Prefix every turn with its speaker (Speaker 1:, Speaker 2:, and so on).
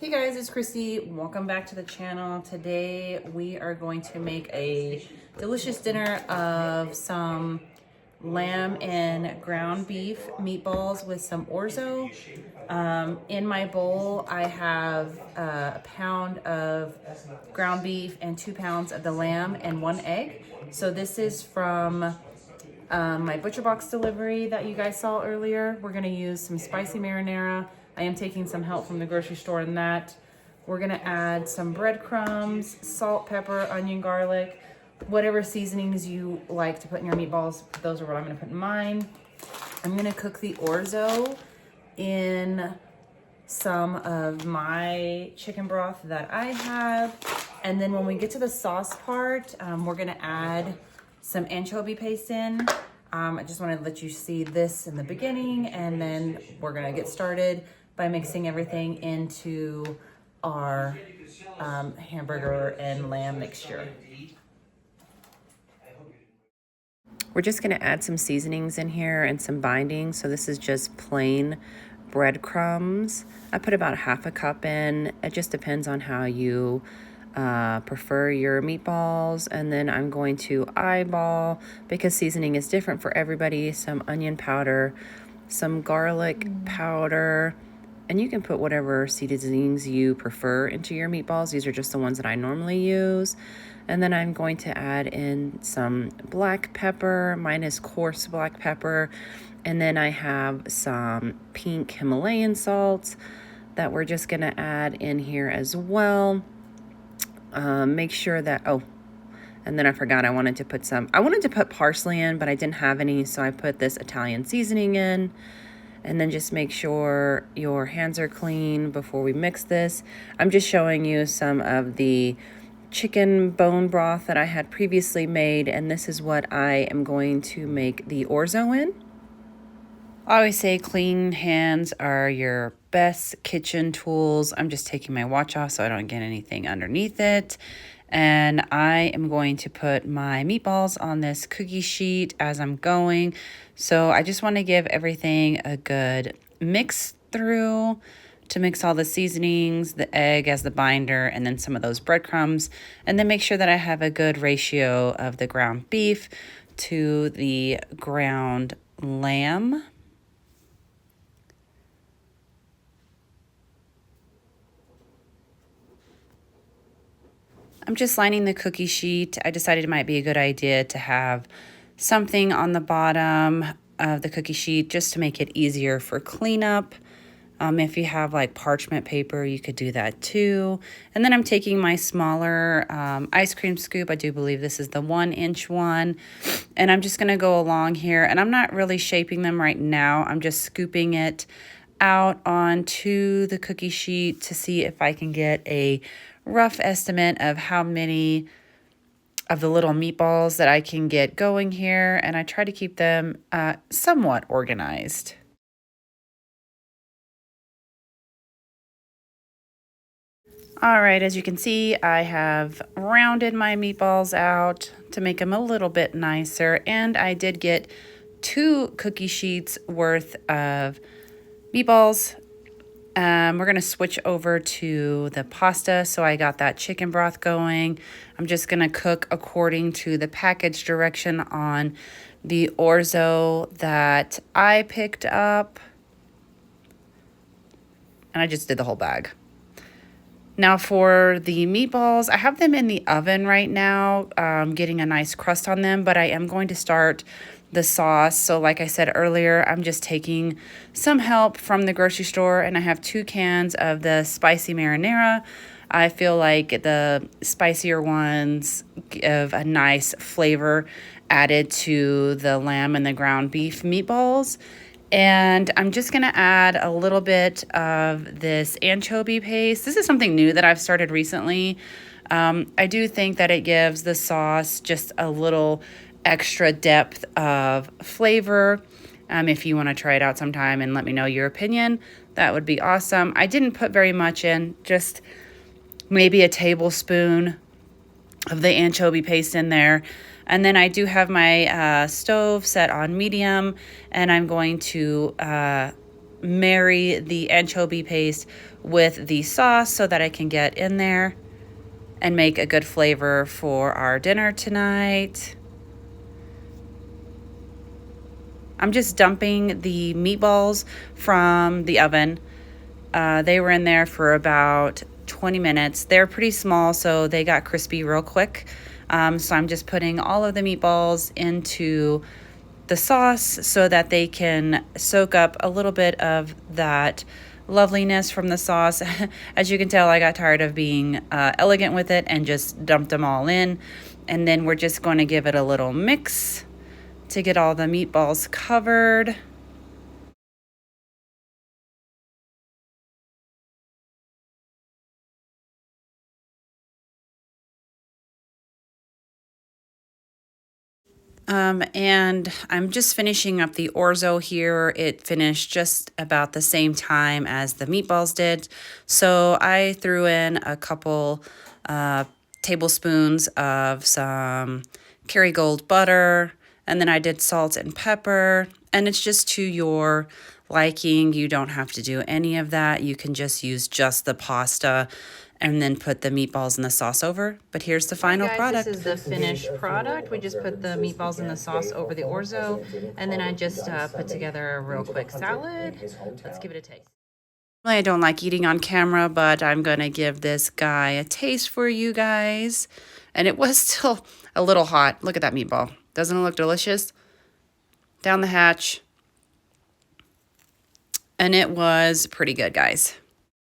Speaker 1: Hey guys, it's Christy. Welcome back to the channel. Today we are going to make a delicious dinner of some lamb and ground beef meatballs with some orzo. In my bowl, I have a pound of ground beef and 2 pounds of the lamb and 1 egg. So this is from my butcher box delivery that you guys saw earlier. We're gonna use some spicy marinara. I am taking some help from the grocery store in that. We're gonna add some breadcrumbs, salt, pepper, onion, garlic, whatever seasonings you like to put in your meatballs. Those are what I'm gonna put in mine. I'm gonna cook the orzo in some of my chicken broth that I have. And then when we get to the sauce part, we're gonna add some anchovy paste in. I just wanted to let you see this in the beginning, and then we're gonna get started by mixing everything into our hamburger and lamb mixture.
Speaker 2: We're just gonna add some seasonings in here and some binding. So this is just plain breadcrumbs. I put about half a cup in. It just depends on how you prefer your meatballs. And then I'm going to eyeball, because seasoning is different for everybody, some onion powder, some garlic powder, and you can put whatever seasonings you prefer into your meatballs. These are just the ones that I normally use. And then I'm going to add in some black pepper. Mine is coarse black pepper. And then I have some pink Himalayan salt that we're just gonna add in here as well. Make sure that, and then I forgot I wanted to put parsley in, but I didn't have any, so I put this Italian seasoning in. And then just make sure your hands are clean before we mix this. I'm just showing you some of the chicken bone broth that I had previously made, and this is what I am going to make the orzo in. I always say clean hands are your best kitchen tools. I'm just taking my watch off so I don't get anything underneath it. And I am going to put my meatballs on this cookie sheet as I'm going. So I just want to give everything a good mix through to mix all the seasonings, the egg as the binder, and then some of those breadcrumbs. And then make sure that I have a good ratio of the ground beef to the ground lamb. I'm just lining the cookie sheet. I decided it might be a good idea to have something on the bottom of the cookie sheet just to make it easier for cleanup. If you have like parchment paper, you could do that too. And then I'm taking my smaller ice cream scoop. I do believe this is the 1-inch one. And I'm just gonna go along here, and I'm not really shaping them right now. I'm just scooping it out onto the cookie sheet to see if I can get a rough estimate of how many of the little meatballs that I can get going here, and I try to keep them somewhat organized. All right, as you can see, I have rounded my meatballs out to make them a little bit nicer, and I did get 2 cookie sheets worth of meatballs. We're gonna switch over to the pasta. So I got that chicken broth going. I'm just gonna cook according to the package direction on the orzo that I picked up. And I just did the whole bag. Now for the meatballs, I have them in the oven right now, getting a nice crust on them, but I am going to start the sauce. So like I said earlier, I'm just taking some help from the grocery store, and I have 2 cans of the spicy marinara. I feel like the spicier ones give a nice flavor added to the lamb and the ground beef meatballs. And I'm just gonna add a little bit of this anchovy paste. This is something new that I've started recently. I do think that it gives the sauce just a little extra depth of flavor. If you want to try it out sometime and let me know your opinion, that would be awesome. I didn't put very much in, just maybe a tablespoon of the anchovy paste in there. And then I do have my stove set on medium, and I'm going to
Speaker 1: marry the anchovy paste with the sauce so that I can get in there and make a good flavor for our dinner tonight. I'm just dumping the meatballs from the oven. They were in there for about 20 minutes. They're pretty small, so they got crispy real quick. So I'm just putting all of the meatballs into the sauce so that they can soak up a little bit of that loveliness from the sauce. As you can tell, I got tired of being elegant with it and just dumped them all in. And then we're just going to give it a little mix to get all the meatballs covered. And I'm just finishing up the orzo here. It finished just about the same time as the meatballs did. So I threw in a couple tablespoons of some Kerrygold butter, and then I did salt and pepper, and it's just to your liking. You don't have to do any of that. You can just use just the pasta and then put the meatballs and the sauce over. But here's the final product. This is the finished product. We just put the meatballs and the sauce over the orzo, and then I just put together a real quick salad. Let's give it a taste. I don't like eating on camera, but I'm gonna give this guy a taste for you guys. And it was still a little hot. Look at that meatball. Doesn't it look delicious? Down the hatch. And it was pretty good, guys.